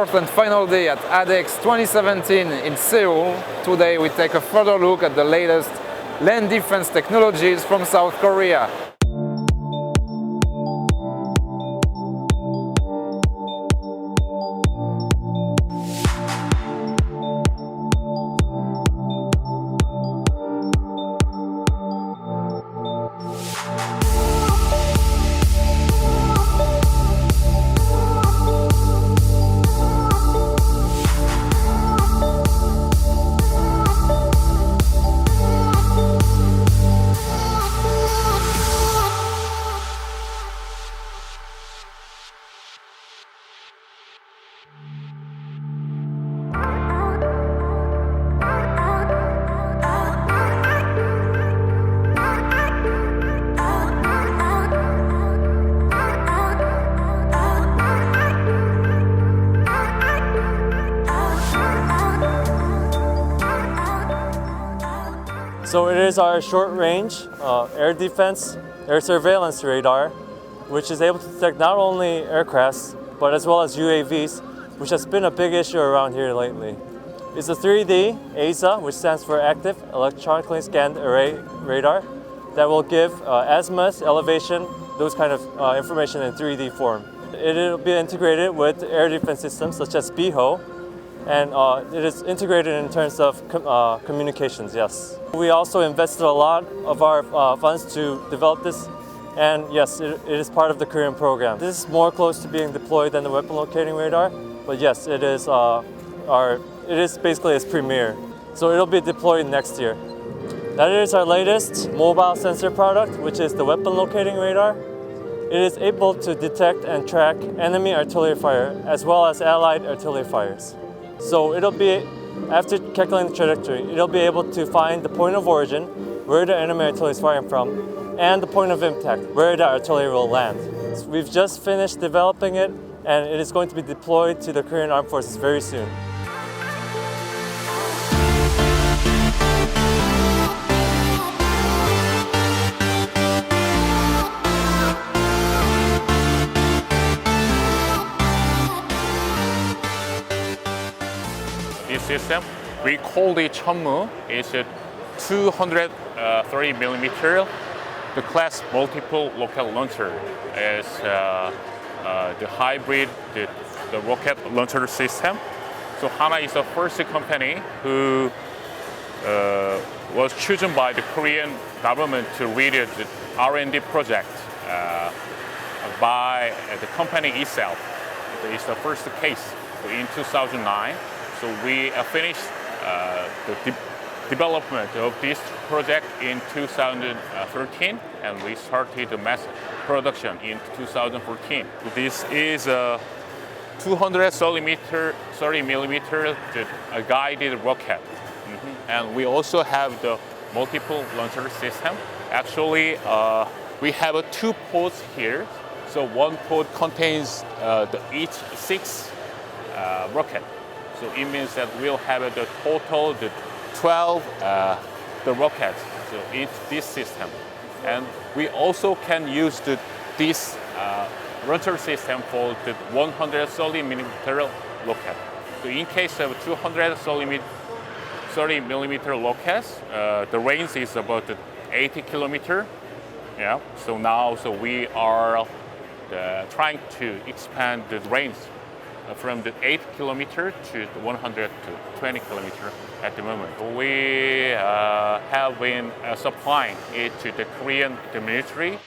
fourth and final day at ADEX 2017 in Seoul. Today we take a further look at the latest land defense technologies from South Korea. So it is our short-range air defense, air surveillance radar, which is able to detect not only aircrafts, but as well as UAVs, which has been a big issue around here lately. It's a 3D ASA, which stands for Active Electronically Scanned Array Radar, that will give azimuth, elevation, those kind of information in 3D form. It'll be integrated with air defense systems such as BHO, and it is integrated in terms of communications, yes. We also invested a lot of our funds to develop this, and yes, it is part of the Korean program. This is more close to being deployed than the weapon locating radar, but yes, it is basically its premiere. So it'll be deployed next year. That is our latest mobile sensor product, which is the weapon locating radar. It is able to detect and track enemy artillery fire as well as allied artillery fires. So it'll be, after calculating the trajectory, it'll be able to find the point of origin, where the enemy artillery is firing from, and the point of impact, where the artillery will land. So we've just finished developing it, and it is going to be deployed to the Korean Armed Forces very soon. This system, we call it Chunmoo. It's a 230 millimeter, the class multiple local launcher. Is the hybrid, the rocket launcher system. So Hanwha is the first company who was chosen by the Korean government to lead the R&D project by the company itself. It's the first case. So in 2009. So we finished the development of this project in 2013, and we started the mass production in 2014. So this is a 230 millimeter guided rocket. And we also have the multiple launcher system. Actually, we have two pods here. So one pod contains each 6 rocket. So it means that we'll have the total 12 the rockets in this system, and we also can use this launcher system for the 130 millimeter rocket. So in case of 230 millimeter rockets, the range is about 80 kilometer. Yeah. So now, we are trying to expand the range from the 8 kilometer to 120 kilometer at the moment. We have been supplying it to the Korean military.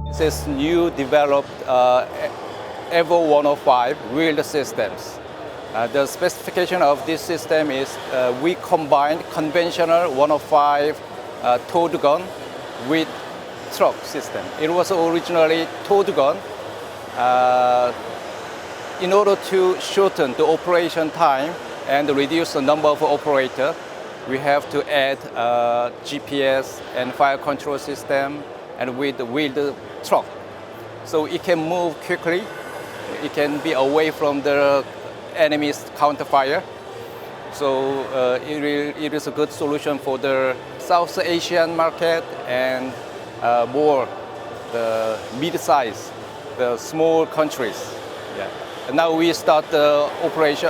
This is new developed Evo 105 wheeled systems. The specification of this system is we combined conventional 105 towed gun with truck system. It was originally towed gun. In order to shorten the operation time and reduce the number of operators, we have to add GPS and fire control system and with the wheeled truck. So it can move quickly. It can be away from the enemy's counterfire. So it is a good solution for the South Asian market and more the mid-size, the small countries. Yeah. And now we start the operation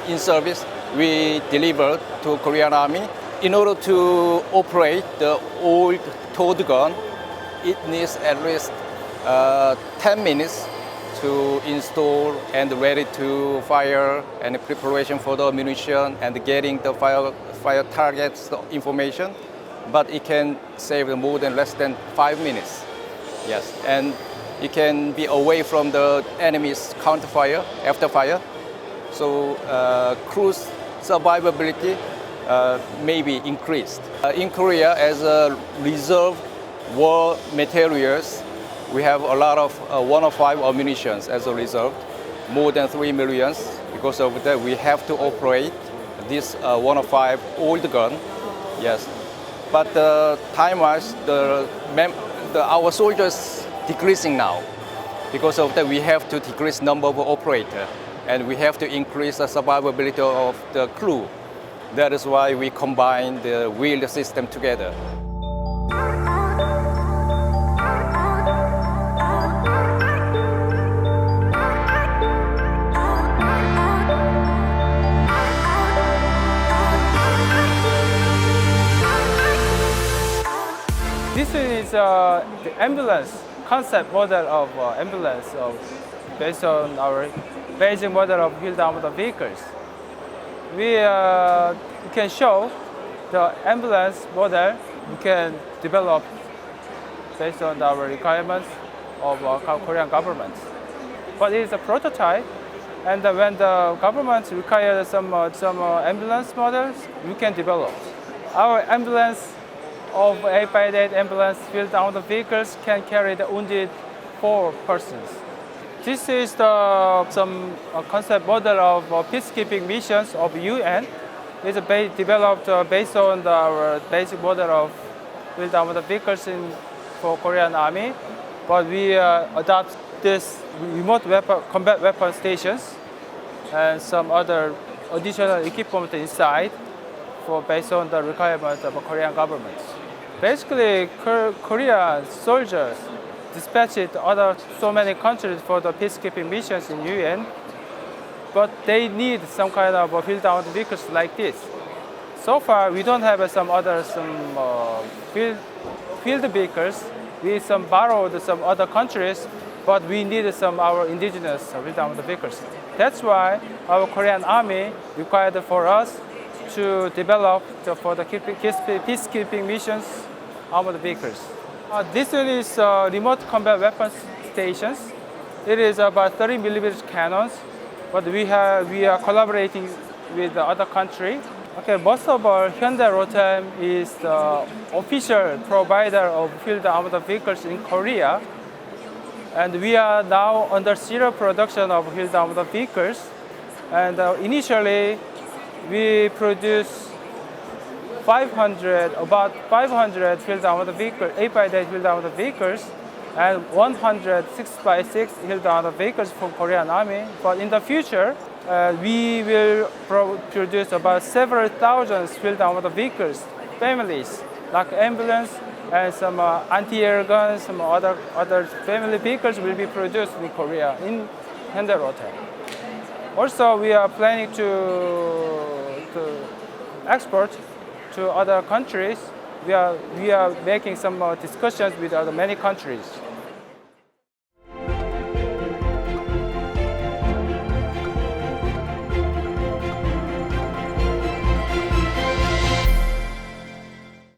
in service. We deliver to Korean Army. In order to operate the old towed gun, it needs at least 10 minutes to install and ready to fire and preparation for the ammunition and getting the fire targets the information. But it can save more than less than 5 minutes. Yes, and it can be away from the enemy's counterfire, after fire. So cruise survivability may be increased. In Korea, as a reserve war materials, we have a lot of 105 ammunitions as a reserve, more than 3 million. Because of that, we have to operate this 105 old gun. Yes, but time-wise, our soldiers decreasing now. Because of that, we have to decrease number of operators, and we have to increase the survivability of the crew. That is why we combine the wheeled system together. This is the ambulance concept model of ambulance based on our basic model of wheeled armored vehicles. We can show the ambulance model we can develop based on our requirements of Korean government. But it is a prototype, and when the government requires some ambulance models, we can develop. Our ambulance of 8x8 ambulance wheeled armored vehicles can carry the wounded 4 persons. This is some concept model of peacekeeping missions of UN. It's developed based on our basic model of wheeled armored vehicles for Korean Army, but we adopt this remote combat weapon stations and some other additional equipment inside based on the requirements of the Korean government. Basically, Korean soldiers dispatched to so many countries for the peacekeeping missions in UN, but they need some kind of wheeled armored vehicles like this. So far, we don't have field vehicles. We borrowed some other countries, but we need some our indigenous wheeled armored vehicles. That's why our Korean Army required for us to develop for the peacekeeping missions armored vehicles. This one is remote combat weapons stations. It is about 30mm cannons, but we are collaborating with the other country. Okay, most of our Hyundai Rotem is the official provider of wheeled armored vehicles in Korea, and we are now under serial production of wheeled armored vehicles. And initially, we produce about 500 wheeled armored vehicles, 8x8 wheeled armored vehicles, and 100 6x6 wheeled armored vehicles for Korean Army. But in the future, we will produce about several thousand wheeled armored vehicles, families, like ambulance and some anti-air guns, some other family vehicles will be produced in Korea in Hyundai Rotem. Also, we are planning to export to other countries. We are making some discussions with many countries.